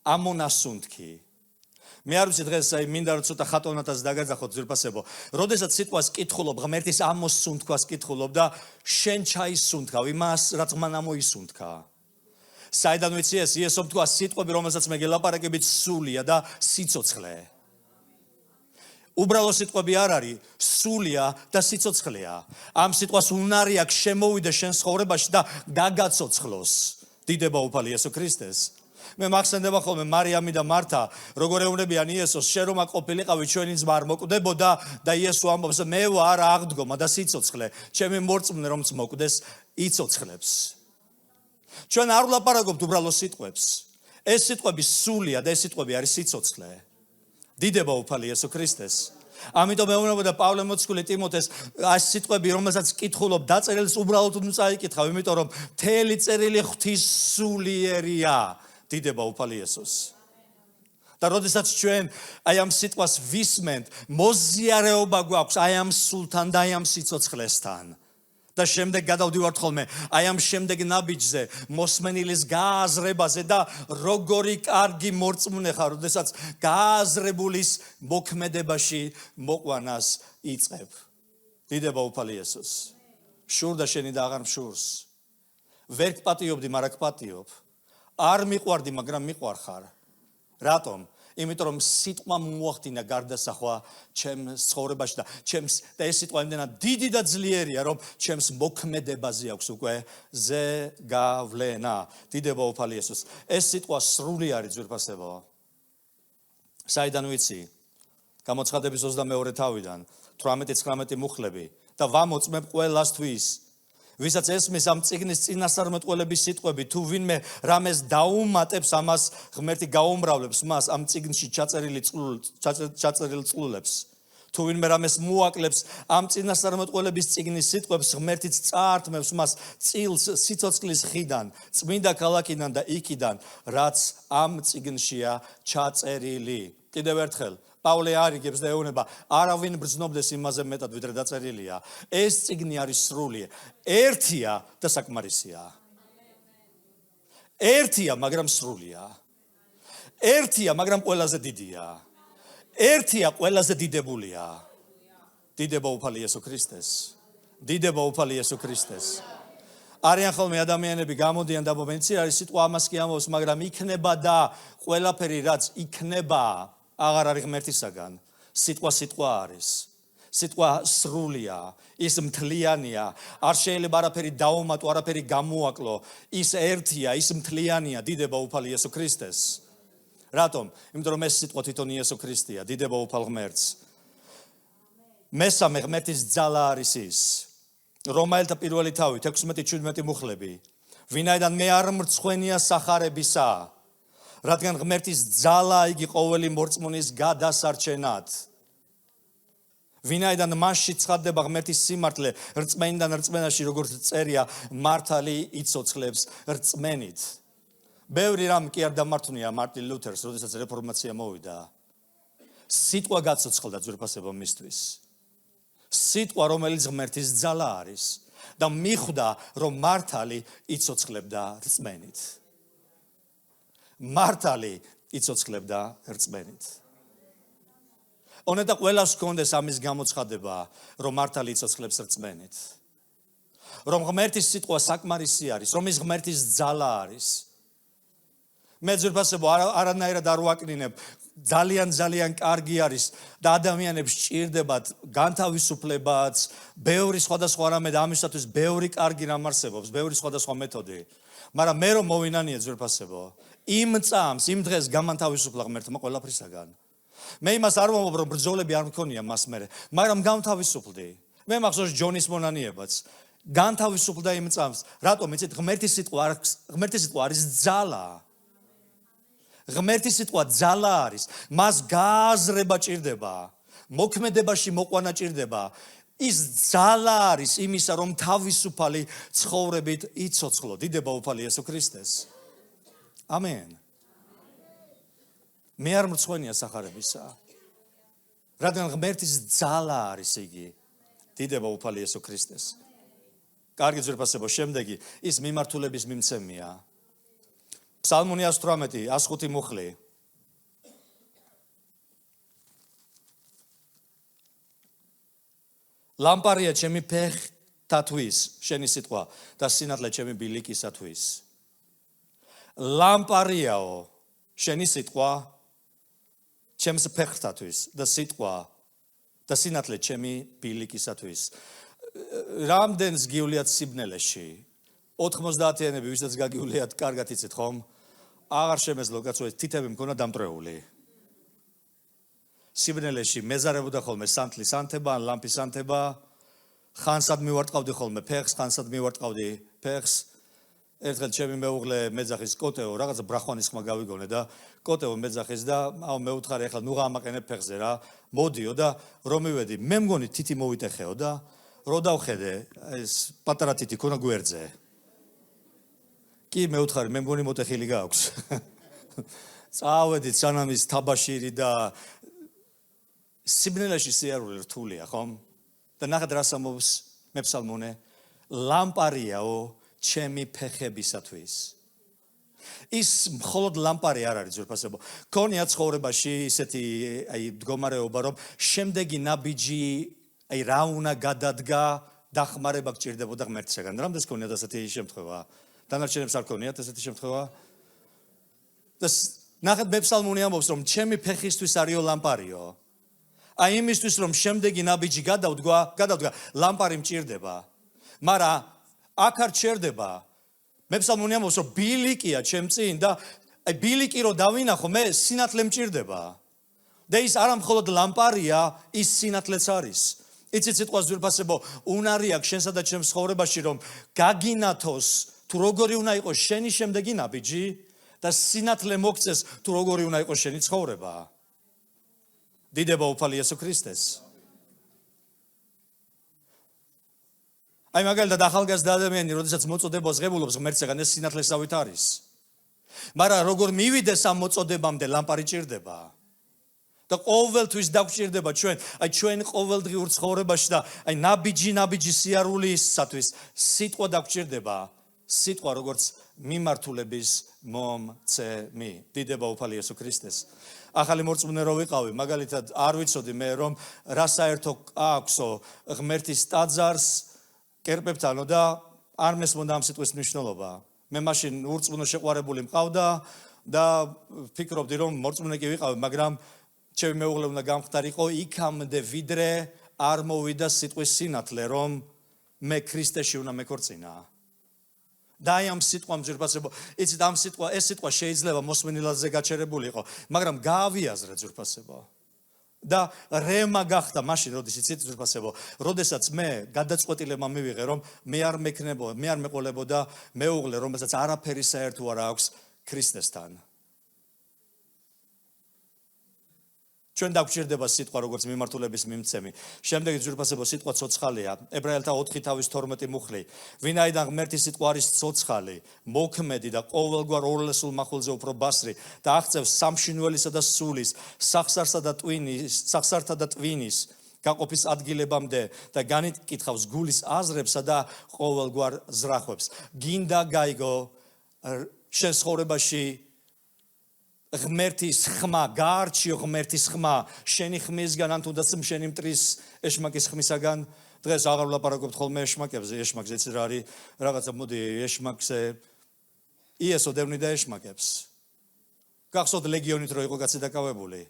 ამონასუნთქი. მე არ ვიცი დღეს აი მინდა რომ ცოტა ხატოვნათაც დაგაძახოთ ძვირფასებო. როდესაც სიტყვას კითხულობ, ღმერთის ამოსუნთქვას კითხულობ და შენ ჩაისუნთქავ იმას, რაც მან ამოისუნთქა. საიდან ვიცი ეს? იესომ თქვა, სიტყვები, რომელსაც მე გელაპარაკებით, სულია და სიცოცხლე. უბრალო სიტყვები არ არის, სულია და სიცოცხლეა. ამ სიტყვას უნარი აქვს შემოვიდა შენ ცხოვრებაში და გაგაცოცხლოს. დიდება უფალი იესო ქრისტეს. მე მახსენდება ხოლმე მარიამი და მართა, როგორ ეუბნებიან იესოს, შენ რომ ყოფილიყავი ჩვენი ძმა არ მოკვდებოდა და იესო ამბობს, მე ვარ აღდგომა და სიცოცხლე. ჩემი მორწმუნე რომც მოკვდეს, იცოცხლებს. ჩვენ არ ვლაპარაკობთ უბრალო სიტყვებს. ეს სიტყვები სულია და ეს სიტყვები არის სიცოცხლე. დიდება უფალი იესო ქრისტეს. ამიტომ ეუბნებოდა პავლე მოციქული ტიმოთეს, ეს სიტყვები, რომელსაც კითხულობ, დაწერილს უბრალოდ უნდა წაიკითხავ, იმიტომ რომ მთელი წერილი ღვთისსულიერია. დიდება უფალი იესოს. და როდესაც ჩვენ აი ამ სიტყვას ვისმენთ, მოზიარეობა გვაქვს აი ამ სულთან და აი ამ სიცოცხლესთან. და შემდეგ გადავდივართ ხოლმე აი ამ შემდეგ ნაბიჯზე, მოსმენილის გააზრებაზე და როგორი კარგი მორწმუნე ხარ, როდესაც გააზრებულის მოქმედებაში მოყვანას იწყებ. დიდება უფალი იესოს. შურდა შენი და აღარ მშურს. ვერ გპატიობდი, მაგრამ გპატიობ. არ მიყვარდი, მაგრამ მიყვარხარ. რატომ? იმიტომ რომ სიტყვა მოახდინა გარდასახვა ჩემს ცხოვრებაში და ეს სიტყვა იმდენად დიდი და ძლიერია, რომ ჩემს მოქმედებაზე აქვს უკვე ზეგავლენა. დიდება უფალი იესოს. ეს სიტყვა სრული არის ძვირფასებო. საიდან ვიცი? გამოცხადების 22 თავიდან 18-19 მუხლები და ვამოწმებ ყველასთვის, ვისაც ესმის ამ წიგნის წინასწარმეტყველების სიტყვები, თუ ვინმე რამეს დაუმატებს, ამას ღმერთი გაუმრავლებს მას ამ წიგნში ჩაწერილ წყლულებს. თუ ვინმე რამეს მოაკლებს ამ წინასწარმეტყველების წიგნის სიტყვებს, ღმერთიც წაართმევს მას წილს სიცოცხლის ხიდან, წმინდა ქალაქიდან და იქიდან, რაც ამ წიგნშია ჩაწერილი. კიდევ ერთხელ პავლე არიგებს და ეუბნება, არავინ ბრძნობდეს იმაზე მეტად, ვიდრე დაწერილია. ეს წიგნი არის სრული. ერთია და საკმარისია. ერთია, მაგრამ სრულია. ერთია, მაგრამ ყველაზე დიდია. ერთია, ყველაზე დიდებულია. დიდება უფალი იესო ქრისტეს. დიდება უფალი იესო ქრისტეს. არიან ხოლმე ადამიანები გამოდიან და მომენტი არის სიტყვა ამას კი ამბობს, მაგრამ იქნება და ყველაფერი რაც იქნება აღარ არის ღმერთისაგან. სიტყვა არის. სიტყვა სრულია, ის მთლიანია. არ შეიძლება არაფერი დაუმატო, არაფერი გამოაკლო. ის ერთია, ის მთლიანია. დიდება უფალი იესო ქრისტეს. რატომ? იმიტომ რომ ეს სიტყვა თვითონ იესო ქრისტეა. დიდება უფალ ღმერთს. მესამე ღმერთის ძალა არის ის. რომაელთა პირველი თავი 16-17 მუხლები. ვინაიდან მე არ მრცხვენია სახარებისა, რადგან ღმერთის ძალა იგი ყოველი მორწმუნის გადასარჩენად. ვინაიდან მასში ცხადდება ღმერთის სიმართლე რწმენიდან რწმენაში, როგორც წერია, მართალი იცოცხლებს რწმენით. ბევრი რამ კი არ დამართვნია მარტინ ლუთერს, როდესაც რეფორმაცია მოვიდა. სიტყვა გაცოცხლდა ძვირფასებო მისთვის. სიტყვა, რომელიც ღმერთის ძალა არის და მიხვდა, რომ მართალი იცოცხლებდა რწმენით. მართალი იცოცხლებდა რწმენით. ონედა ყველას ჰქონდეს ამის გამოცხადება, რომ მართალი იცოცხლებს რწმენით. რომ ღმერთის სიტყვა საკმარისი არის, რომ ის ღმერთის ძალა არის. მე ძვირფასებო არანაირად არ ვაკნინებ, ძალიან კარგი არის და ადამიანებს სჭირდებათ განთავისუფლებაც, ბევრი სხვადასხვა რამე და ამისათვის ბევრი კარგი რამ არსებობს, ბევრი სხვადასხვა მეთოდი. მაგრამ მე რომ მოვინანიე ძვირფასებო, იმ წამს, იმ დღეს გამანთავისუფლა ღმერთმა ყველაფრისაგან. მე იმას არ ვამბობ, რომ ბრძოლები არ მქონია მას მერე, მაგრამ გამთავისუფლდი. მე მახსოვს ჯონის მონანიებაც. განთავისუფლდა იმ წამს. რატომ იცით, ღმერთის სიტყვა არის ძალა. ღმერთის სიტყვა ძალა არის. მას გააზრება ჭირდება. მოქმედებაში მოყვანა ჭირდება. ის ძალა არის იმისა, რომ თავისუფალი ცხოვრებით იცოცხლო. დიდება უფალი იესო ქრისტეს. ამენ. მე არ მრცხვენია სახარებისა. რადგან ღმერთის ძალა არის იგი. დიდება უფალი იესო ქრისტეს. კარგი ძვირფასებო, შემდეგი ის მიმართულების მიმცემია. ფსალმუნი 118, 105 მუხლი. ლამპარია ჩემი ფეხთათვის, შენი სიტყვა და სინათლე ჩემი ბილიკისათვის. ლამპარიაო, შენი სიტყვა ჩემს ფეხთათვის და სიტყვა და სინათლე ჩემი ბილიკისათვის. რამდენს გიuliat სიბნელეში? 90-იანები, ვისაც გაგიuliat, კარგად იცით ხომ? აღარ შემეძლო კაცო, ეს თითები მქონა დამტრეული. სიბნელეში მეზარებოდა ხოლმე სანთლის ანთება, ან ლამპის ანთება, ხანსად მივარტყავდი ხოლმე ფეხს, ხანსად მივარტყავდი ფეხს. ერთხელ ჩემი მეუღლე მეძახის კოტეო, რაღაცა ბრახვანის ხმა გავიგონე და კოტეო მეძახის და მე უთხარი, ახლა ნუ გამაყენებ ფეხზე რა, მოდიო და რომ მივედი, მე მგონი თითი მოვიტეხეო და რო დავხედე, ეს პატარა თითი ქონა გვერდზე. კი მე უთხარი, მე მგონი მოტეხილი გააქვს. წავედით სანამ ის თაბაშირი და სიბნელეში სიარული რთულია, ხომ? და ნახეთ რას ამბობს მე ფსალმუნე, ლამპარიაო ჩემი ფეხებისათვის. ის მხოლოდ ლამპარი არ არის ძვირფასებო. ქონია ცხოვრებაში ისეთი მდგომარეობა, რომ შემდეგი ნაბიჯი რა უნდა გადადგა, დახმარება გჭირდებოდა ღმერთისაგან. რამდენს ქონიათ ასეთი შემთხვევა? დანარჩენებს არ ქონიათ ასეთი შემთხვევა? და ნახეთ მე ფსალმუნი ამბობს, რომ ჩემი ფეხისთვის არისო ლამპარიო. აი იმისთვის, რომ შემდეგი ნაბიჯი გადავდგა, ლამპარი მჭირდება. მაგრამ აქ არ ჩერდება. მე ფსალმუნი ამბობს, რომ ბილიკია ჩემ წინ და აი ბილიკი რო დავინახო, მე სინათლე მჭირდება. და ის არა მხოლოდ ლამპარია, ის სინათლეც არის. იცით სიტყვას ძვირფასებო, უნარი აქვს შენსა და ჩემს ცხოვრებაში, რომ გაგინათოს თუ როგორი უნდა იყოს შენი შემდეგი ნაბიჯი და სინათლე მოგწეს თუ როგორი უნდა იყოს შენი ცხოვრება. დიდება უფალი იესო ქრისტეს. აი მაგალითად ახალგაზრდა ადამიანი, როდესაც მოწოდებას ღებულობს ღმერთისაგან, ეს სინათლესავით არის. მაგრამ როგორ მივიდეს ამ მოწოდებამდე, ლამპარი ჭირდება. და ყოველთვის დაგვჭირდება ჩვენ ყოველდღიურ ცხოვრებაში და აი ნაბიჯი სიარულისათვის სიტყვა დაგვჭირდება. სიტყვა როგორც მიმართულების მომცემი. დიდება უფალი იესო ქრისტეს. ახალი მორწმუნე რო ვიყავი, მაგალითად არ ვიცოდი მე რომ რა საერთო აქვსო ღმერთის ტაძარს კერპებთანო და არ მესმოდა ამ სიტყვის მნიშვნელობა. მე მაშინ ურწმუნო შეყვარებული მყავდა და ფიქრობდი რომ მორწმუნე კი ვიყავი, მაგრამ ჩემი მეუღლე უნდა გამხდარიყო იქამდე ვიდრე არ მოვიდა სიტყვის სინათლე რომ მე ქრისტეში უნდა მეკორწინა. და აი ამ სიტყვამ ძვირფასებო, იცით ამ ეს სიტყვა შეიძლება მოსმენილადზე გაჩერებული იყო, მაგრამ გაავიაზრე ძვირფასებო. და რემა გახდა მაშინ, როდის იცით ძვირფასებო, როდესაც მე გადაწყვეტილება მივიღე, რომ მე არ მეყოლებოდა მეუღლე, რომელსაც არაფერი საერთო არ აქვს ქრისტესთან. ჩვენ დაგვჭირდება სიტყვა როგორც მიმართულების მიმცემი. შემდეგი ძვირფასებო სიტყვა ცოცხალია. ებრაელთა 4:12 მუხლი. ვინაიდან ღმერთის სიტყვა არის ცოცხალი, მოქმედი და ყოველგვარ ორლესულ მახულზე უფრო ბასრი და აღწევს სამშინველისა და სულის, სახსარსა და ტვინის გაყოფის ადგილებამდე და განიკითხავს გულის აზრებსა და ყოველგვარ ზრახვებს. გინდა გაიგო შენ ცხოვრებაში ღმერთის ხმა, გაარჩიო ღმერთის ხმა, შენი ხმისგან ან თუნდაც შენი მტრის ეშმაკის ხმისაგან. დღეს აღარ ვლაპარაკობთ ხოლმე ეშმაკებზე, ეშმაკზე იცი რა არის, რაღაცა მოდი ეშმაკზე იესო დევნიდა ეშმაკებს. გახსოვთ ლეგიონით რო იყო კაცი დაკავებული.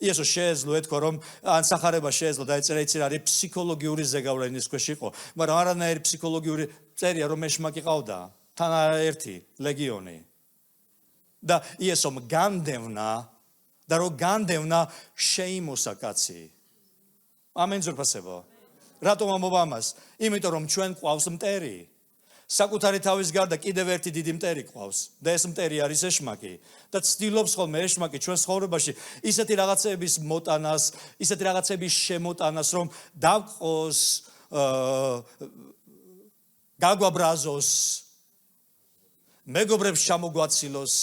იესო შეეძლო ეთქვა რომ ან სახარება შეეძლო დაეწერა იცი რა არის ფსიქოლოგიური ზეგავლენის ქვეშ იყო, მაგრამ არანაირი ფსიქოლოგიური წერია რომ ეშმაკი ყავდა, თან ერთი ლეგიონი. და იესომ განდევნა და რო განდევნა შეიმოსა კაცი. ამენ ძვირფასებო. რატომ ამბობ ამას? იმიტომ რომ ჩვენ ყავს მტერი. საკუთარი თავის გარდა კიდევ ერთი დიდი მტერი ყავს და ეს მტერი არის ეშმაკი. და ცდილობს ხოლმე ეშმაკი ჩვენ ცხოვრებაში ისეთი რაღაცების მოტანას, ისეთი რაღაცების შემოტანას, რომ დავყოს, გაგვაბრაზოს, მეგობრებს ჩამოგვაცილოს,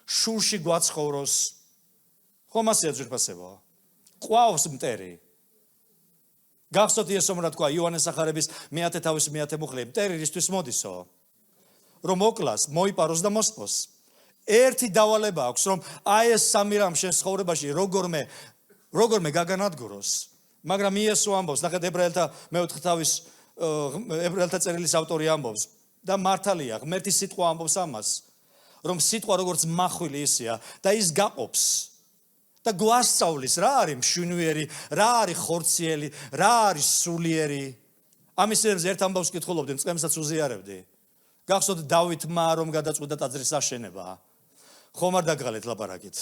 შურში გვაცხოვროს. ხომ ასეა ძვირფასებო. ყავს მტერი. გახსოვთ იესომ რა თქვა იოანეს სახარების 1:10 მუხლი, მტერი რისთვის მოდისო? რომ მოკლას, მოიპაროს და მოსპოს. ერთი დავალება აქვს, რომ აი ეს სამი რამ შენ ცხოვრებაში როგორმე გაგანადგუროს. მაგრამ იესო ამბობს, ნახეთ ებრაელთა წერილის ავტორი ამბობს და მართალია, ღმერთის სიტყვა ამბობს ამას, რომ სიტყვა როგორც მახვილი ისეა და ის გაყოფს და გვასწავლის რა არის მშვენიერი, რა არის ხორციელი, რა არის სულიერი. ამის ერთ ამბავს კითხულობდი, წყემსაც უზიარებდი. გახსოვთ დავითმა რომ გადაწყვიტა ტაძრის აშენება. ხომ არ დაგღალეთ ლაპარაკით.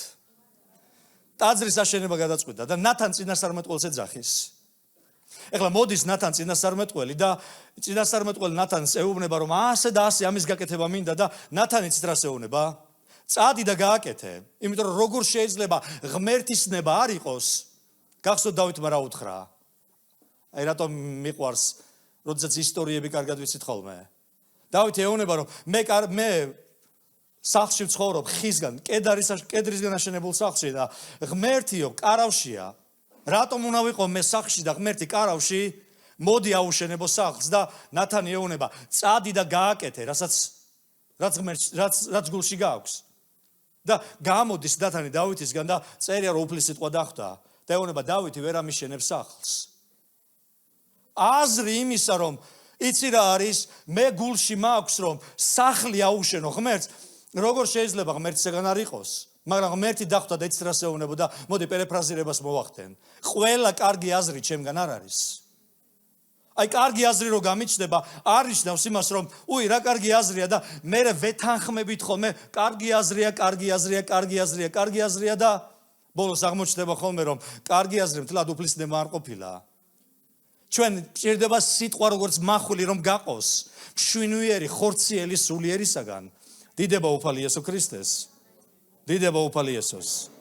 ტაძრის აშენება გადაწყვიტა და ნათან წინასწარმეტყველს ეძახის. ეხლა მოდის ნათან წინასწარმეტყველი და წინასწარმეტყველი ნათანს ეუბნება რომ ასე და ასე ამის გაკეთება მინდა და ნათანიც რას ეუბნება? წადი და გააკეთე. იმიტომ რომ როგორ შეიძლება ღმერთის ნება არ იყოს? გახსოვთ დავითმა რა უთხრა? აი რატომ მიყვარს, როდესაც ისტორიები კარგად ვიცით ხოლმე. დავითი ეუბნება რომ მე სახლში ვცხოვრობ ხისგან, კედრისგან აშენებულ სახლში და ღმერთიო ყარავშია. რატომ უნდა ვიყო მე სახლში და ღმერთი ყარავში? მოდი აუშენებო სახლს და ნათანი ეუბნება, წადი და გააკეთე, რაც გულში გააქვს. და გამოდის ნათანი დავითისგან და წერია რომ უფლის სიტყვა დახვდა და ეუბნება დავითი ვერ ამიშენებს სახლს. აზრი იმისა რომ იცი რა არის, მე გულში მაქვს რომ სახლი აუშენო ღმერთს, როგორ შეიძლება ღმერთისგან არ იყოს? მაგრამ ღმერთი დახვდა და იცით რას ეუბნებოდა, მოდი პერიფრაზირებას მოვახდენ. ყველა კარგი აზრი ჩემგან არ არის. აი კარგი აზრი რო გამიჩნდება, არ ნიშნავს იმას რომ რა კარგი აზრია და მე ვეთანხმებით ხოლმე კარგი აზრია და ბოლოს აღმოჩნდება ხოლმე რომ კარგი აზრი მთლად უფლის ნება არ ყოფილა. ჩვენ ჭირდება სიტყვა როგორც მახვილი რომ გაყოს, მშვენიერი, ხორციელი, სულიერისაგან. დიდება უფალი იესო ქრისტეს. დიდება უფალი იესოს.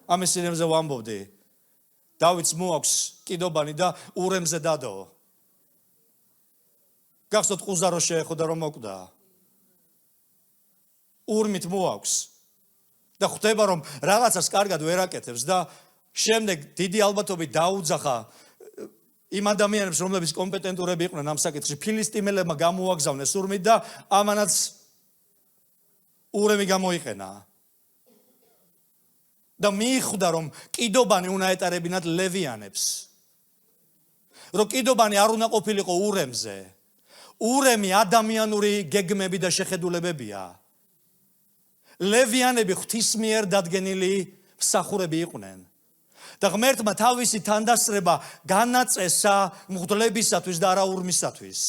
ამის სინემზე ვამბობდი. დავითს მოაქვს კიდობანი და ურემზე დადო. გახსოვთ ყუზა რო შეეხოდა რომ მოკვდა. ურმით მოაქვს. და ხვდება რომ რაღაცას კარგად ვერ აკეთებს და შემდეგ დიდი ალბათობით დაუძახა იმ ადამიანებს, რომლებიც კომპეტენტურები იყვნენ ამ საკითხში, ფილისტიმელებმა გამოაგზავნეს ურმით და ამანაც ურემი გამოიყენა. და მიხვდა რომ კიდობანი უნდა ეტარებინათ ლევიანებს. რომ კიდობანი არ უნდა ყოფილიყო ურემზე. ურემი ადამიანური გეგმები და შეხედულებებია. ლევიანები ღვთის მიერ დადგენილი მსახურები იყვნენ. და ღმერთმა თავისი თანდასწრება განაწესა მღვდლებისათვის და არა ურმისათვის.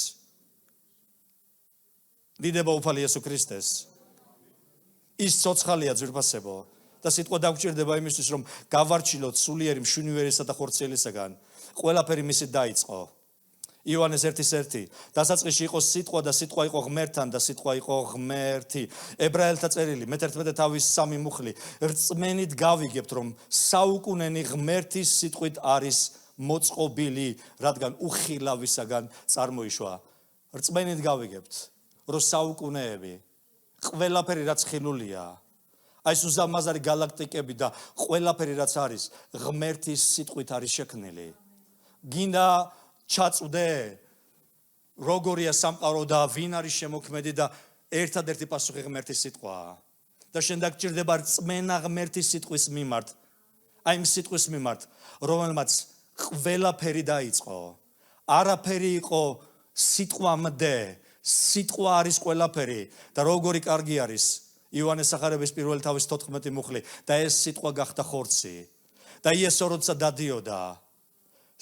დიდება უფალი იესო ქრისტეს. ის ცოცხალია ძვირფასებო და სიტყვა დაგჭირდება იმისთვის, რომ გავარჩილოთ სულიერი მშვენიერისა და ხორციელისაგან. ყველაფერი მისით დაიწყო. იოანეს 1:1. დასაწყისში იყო სიტყვა და სიტყვა იყო ღმერთთან და სიტყვა იყო ღმერთი. ებრაელთა წერილი მე-11 თავის 3 მუხლი. რწმენით გავიგებთ, რომ საუკუნენი ღმერთის სიტყვით არის მოწყობილი, რადგან უხილავისაგან წარმოიშვა. რწმენით გავიგებთ, რომ საუკუნეები, ყველაფერი რაც ხილულია, აი ეს უზარმაზარი galaktikები და ყველაფერი რაც არის, ღმერთის სიტყვით არის შექმნილი. გინდა ჩაწვდე როგორია სამყარო და ვინ არის შემოქმედი და ერთადერთი პასუხი ღმერთის სიტყვაა. და შენ დაგჭირდება რწმენა ღმერთის სიტყვის მიმართ. აი იმ სიტყვის მიმართ, რომელმაც ყველაფერი დაიწყო. არაფერი იყო სიტყვამდე, სიტყვა არის ყველაფერი და როგორი კარგი არის იოანეს სახარების პირველი თავის 14 მუხლი და ეს სიტყვა გახდა ხორცი. და იესო როცა დადიოდა,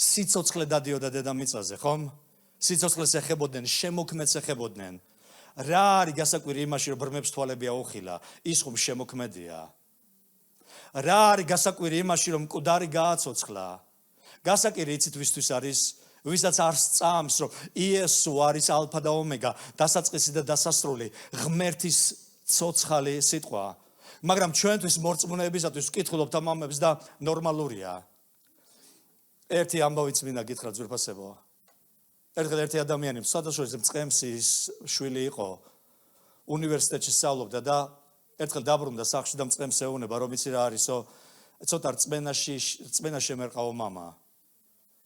სიცოცხლე დადიოდა დედამიწაზე, ხომ? სიცოცხლეს ეხებოდნენ, შემოქმედს ეხებოდნენ. რა არის გასაკვირი იმაში, რომ ბრმებს თვალები აუხილა, ის ხომ შემოქმედია. რა არის გასაკვირი იმაში, რომ მკვდარი გააცოცხლა. გასაკვირი იცით ვისთვის არის, ვისაც არ სწამს, რომ იესო არის ალფა და ომეგა, დასაწყისი და დასასრული, ღმერთის ცოცხალი სიტყვა. მაგრამ ჩვენთვის მორწმუნეებისათვის ვკითხულობთ ამ ამბებს და ნორმალურია. ერთი ამბავიც მინდა გითხრათ ძვირფასებო. ერთხელ ერთი ადამიანი სხვადასხვა მწყემსის შვილი იყო, უნივერსიტეტში სწავლობდა და ერთხელ დაბრუნდა სახლში და მწყემს ეუბნება, რომ იცი რა არისო, ცოტა რწმენა შემერყაო მამა.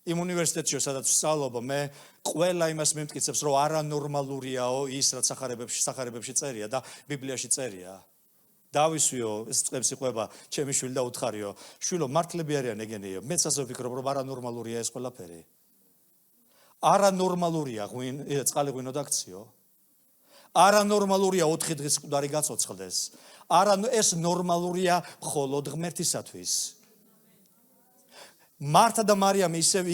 იმ უნივერსიტეტში სადაც ვსწავლობ, მე ყველა იმას მიმტკიცებს, რომ არანორმალურიაო ის რაც სახარებებში წერია და ბიბლიაში წერია. დავისვიო, ეს წყებს იყვება, ჩემი შვილი და უთხარიო, შვილო, მართლები არიან ეგენიო. მეც ასე ვფიქრობ, რომ არანორმალურია ეს ყველაფერი. არანორმალურია წყალი ღვინო დაქციო. არანორმალურია 4 დღის მკვდარი გაცოცხლდეს. ეს ნორმალურია მხოლოდ ღმერთისათვის. მართა და მარიამი ისევ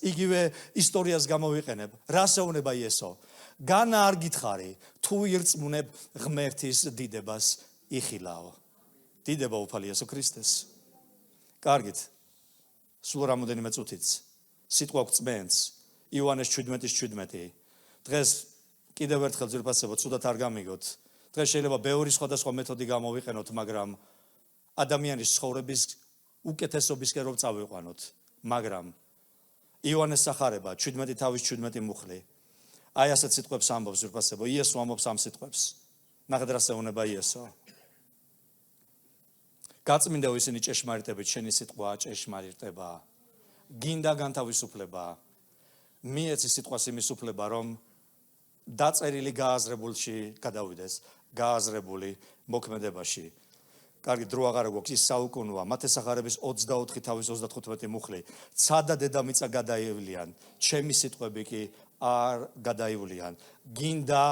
იგივე ისტორიას გამოვიყენებ. რას ეუბნება იესო? განა არ გითხარი, თუ ირწმუნებ ღმერთის დიდებას იხილაო. დიდება უფალი იესო ქრისტეს. კარგით. სულ რამოდენიმე წუთიც. სიტყვა გვწმენს. იოანეს 17:17. დღეს კიდევ ერთხელ ძვირფასებო, ცუდად არ გამიგოთ. დღეს შეიძლება ბევრი სხვადასხვა მეთოდი გამოვიყენოთ, მაგრამ ადამიანის ცხოვრების უკეთესობისკენ რომ წავიყვანოთ, მაგრამ იოანეს სახარება 17 თავის 17 მუხლი. აი ასეთ სიტყვებს ამბობს ძვირფასებო, იესო ამბობს ამ სიტყვებს. ნახეთ რა ეუბნება იესო. გაწმინდაო ისინი ჭეშმარიტებით, შენი სიტყვა ჭეშმარიტება. გინდა განთავისუფლება. მიეცი სიტყვას იმის უფლება, რომ დაწერილი გააზრებულში გადავიდეს, გააზრებული მოქმედებაში. კარგი დრო აღარ გვაქვს, ის საუკუნოა. მათეს სახარების 24 თავის 35 მუხლი. ცადა დედამიწა გადაივლიან, ჩემი სიტყვები კი არ გადაივლიან. გინდა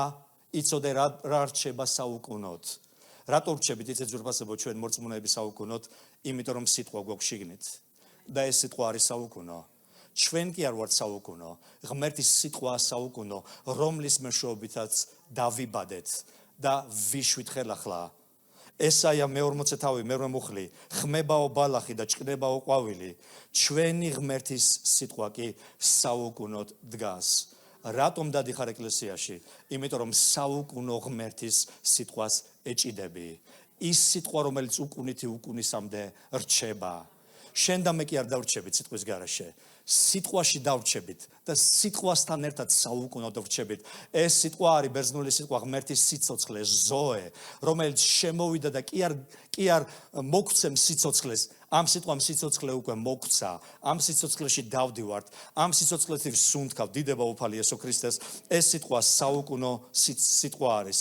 იცოდე რა რჩება საუკუნოდ. რატო რჩებით იცით ძვირფასებო ჩვენ მორწმუნეების საუკუნოდ? იმიტომ რომ სიტყვა გვაქვს შიგნით. და ეს სიტყვა არის საუკუნო. ჩვენ კი არ ვართ საუკუნო. ღმერთის სიტყვა საუკუნო, რომლის მეშვეობითაც დავიბადეთ და ვიშვით ხელახლა. ესაია მე-40 თავი მე-8 მუხლი, ხმებაო ბალახი და ჭკნებაო ყვავილი, ჩვენი ღმერთის სიტყვა კი საუკუნოდ დგას. რატომ დადიხარ ეკლესიაში? იმიტომ რომ საუკუნო ღმერთის სიტყვას ეჭიდები. ის სიტყვა, რომელიც უკუნითი უკუნისამდე რჩება. შენ და მე კი არ დავრჩებით სიტყვის გარეშე. სიტყვაში დავრჩებით და სიტყვასთან ერთად საუკუნოდ ვრჩებით. ეს სიტყვა არის ბერძნული სიტყვა ღმერთის სიცოცხლე, ზოე, რომელიც შემოვიდა და კი არ მოგცემს სიცოცხლეს. ამ სიტყვამ სიცოცხლე უკვე მოგცა. ამ სიცოცხლეში დავდივართ. ამ სიცოცხლეში ვსუნთქავ. დიდება უფალი იესო ქრისტეს. ეს სიტყვა საუკუნო სიტყვა არის.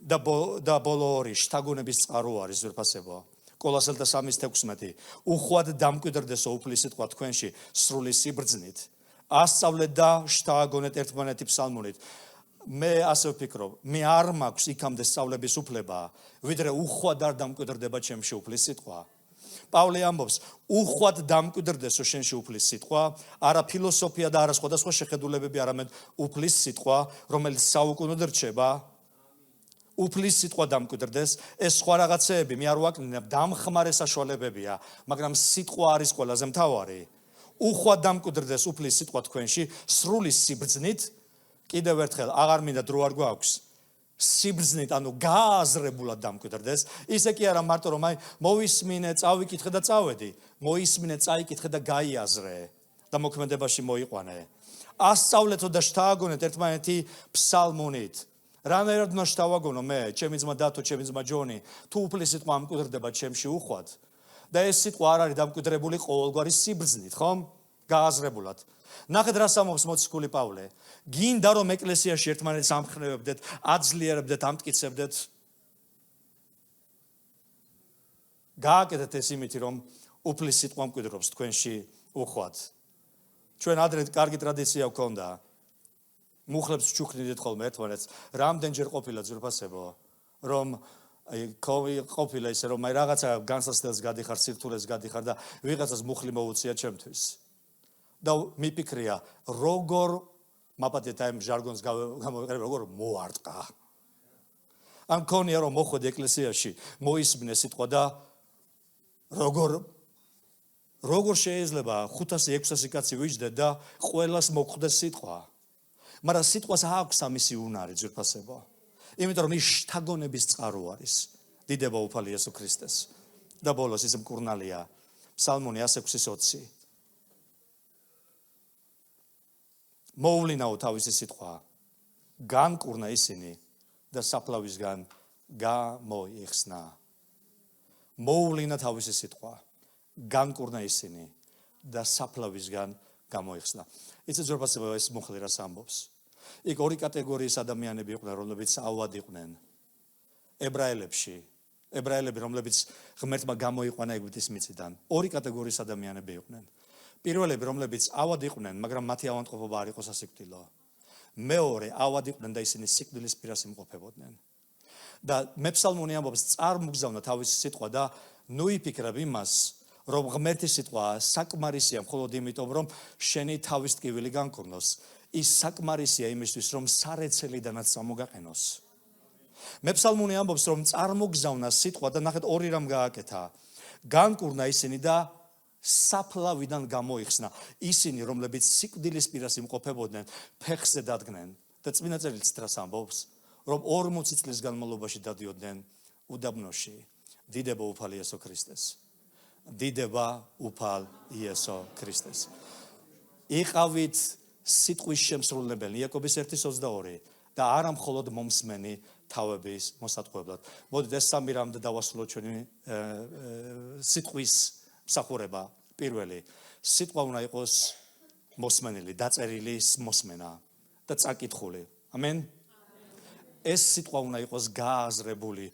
და ბოლო ორი შთაგონების წყარო არის ძვირფასებო. კოლოსელთა 3:16. უხვად დამკვიდრდესო უფლის სიტყვა თქვენში სრული სიბრძნით. ასწავლეთ და შთააგონეთ ერთმანეთი ფსალმუნით. მე ასე ვფიქრობ, მე არ მაქვს იქამდე სწავლების უფლება, ვიდრე უხვად არ დამკვიდრდება ჩემში უფლის სიტყვა. პავლე ამბობს, უხვად დამკვიდრდესო შენში უფლის სიტყვა, არა ფილოსოფია და არა სხვადასხვა შეხედულებები, არამედ უფლის სიტყვა, რომელიც საუკუნოდ რჩება. უფლის სიტყვა დამკვიდრდეს, ეს სხვა რაღაცეები მე არ ვაკნინებ, დამხმარე საშუალებებია, მაგრამ სიტყვა არის ყველაზე მთავარი. უხვად დამკვიდრდეს უფლის სიტყვა თქვენში, სრული სიბრძნით, კიდევ ერთხელ აღარ მინდა დრო არ გვაქვს. სიბრძნით, ანუ გააზრებულად დამკვიდრდეს, ისე კი არა მარტო რომ მოვისმინე, წავიკითხე და წავედი, მოისმინე, წაიკითხე და გაიაზრე და მოქმედებაში მოიყვანე. ასწავლეთო და შთააგონეთ ერთმანეთი ფსალმუნით. რანაირად უნდა შთავაგონო მე, ჩემი ძმა დათო, ჩემი ძმა ჯონი, თუ უფლის სიტყვა ამკვიდრდება ჩემში უხვად და ეს სიტყვა არ არის დამკვიდრებული ყოველგვარი სიბრძნით, ხომ? გააზრებულად. ნახეთ რა სამობს მოციქული პავლე. გინდა რომ ეკლესიაში ერთმანეთს ამხნევებდეთ, აძლიერებდეთ, ამტკიცებდეთ. გააკეთეთ ეს იმით, რომ უფლის სიტყვა მკვიდრობს თქვენში უხვად. ჩვენ ადრე კარგი ტრადიცია გვქონდა. მუხლებს ვჩუქნიდით ხოლმე ერთმანეთს. რამდენჯერ ყოფილა ძვირფასებო, რომ ყოფილა ისე რომ რაღაცა განსასწრებს გადიხარ, სირთულეს გადიხარ და ვიღაცას მუხლი მოუწია ჩემთვის. და მიფიქრია, როგორ მაპატიეთ აი ჟარგონს გამოვიყენებ, როგორ მოარტყა. ამ ქონია რომ მოხვედი ეკლესიაში, მოისმინე სიტყვა და როგორ შეიძლება 500-600 კაცი ვიჯდეთ და ყველას მოხვდეს სიტყვა. მაგრამ სიტყვას აქვს ამისი უნარი ძვირფასებო. იმიტომ რომ ის შთაგონების წყარო არის. დიდება უფალი იესო ქრისტეს. და ბოლოს ის მკურნალია. ფსალმუნი 106:20. მოუვლინაო თავისი სიტყვა. განკურნა ისინი და საფლავისგან გამოიხსნა. მოუვლინა თავისი სიტყვა. განკურნა ისინი და საფლავისგან გამოიხსნა. იცით ზოგადად ეს მუხლი რას ამბობს? იქ ორი კატეგორიის ადამიანები იყვნენ, რომლებიც ავად იყვნენ. ებრაელები, რომლებიც ღმერთმა გამოიყვანა ეგვიპტის მიწიდან. ორი კატეგორიის ადამიანები იყვნენ. პირველები, რომლებიც ავად იყვნენ, მაგრამ მათი ავადმყოფობა არ იყო სასიკვდილო. მეორე, ავად იყვნენ და ისინი სიკვდილის პირას იმყოფებოდნენ. და მე ფსალმუნი ამბობს, წარმოგზავნა თავისი სიტყვა და ნუ იფიქრებ იმას, რომ ღმერთის სიტყვა საკმარისია მხოლოდ იმიტომ, რომ შენი თავის ტკივილი განკურნოს. ის საკმარისია იმისთვის, რომ სარეცელიდანაც წამოგაყენოს. მე ფსალმუნი ამბობს, რომ წარმოგზავნა სიტყვა და ნახეთ ორი რამ გააკეთა. განკურნა ისინი და საფლავიდან გამოიხსნა. ისინი, რომლებიც სიკვდილის პირას იმყოფებოდნენ, ფეხზე დადგნენ და წმინდა წერილიც რას ამბობს, რომ 40 წლის განმავლობაში დადიოდნენ უდაბნოში. დიდება უფალი იესო ქრისტეს. დიდება უფალ იესო ქრისტეს. იყავით სიტყვის შემსრულებელი, იაკობის 1:22 და არა მხოლოდ მომსმენი თავების მოსატყუებლად. მოდით ეს სამი რამ და დავასრულოთ ჩვენი სიტყვის მსახურება. პირველი, სიტყვა უნდა იყოს მოსმენილი, დაწერილი მოსმენა და წაკითხული. ამენ. ეს სიტყვა უნდა იყოს გააზრებული.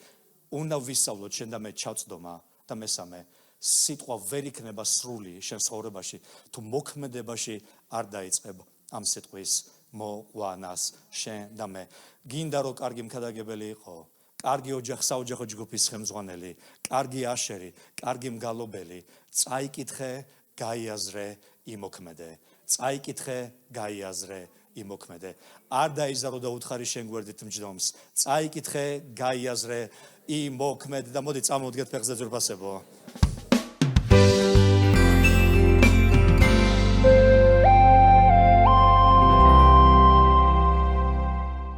უნდა ვისწავლოთ შენ და მე ჩავწდომა და მესამე, სიტყვა ვერ იქნება სრული შენ ცხოვრებაში, თუ მოქმედებაში არ დაიწყებ ამ სიტყვის მოყვანას შენ და მე. გინდა რომ კარგი მქადაგებელი იყო, კარგი საოჯახო ჯგუფის ხელმძღვანელი, კარგი აშერი, კარგი მგალობელი, წაიკითხე, გაიაზრე, იმოქმედე. წაიკითხე, გაიაზრე, იმოქმედე. არ დაიზარო და უთხარი შენ გვერდით მჯდომს. წაიკითხე, გაიაზრე, იმოქმედე და მოდი წამოვდგეთ ფეხზე ძვირფასებო.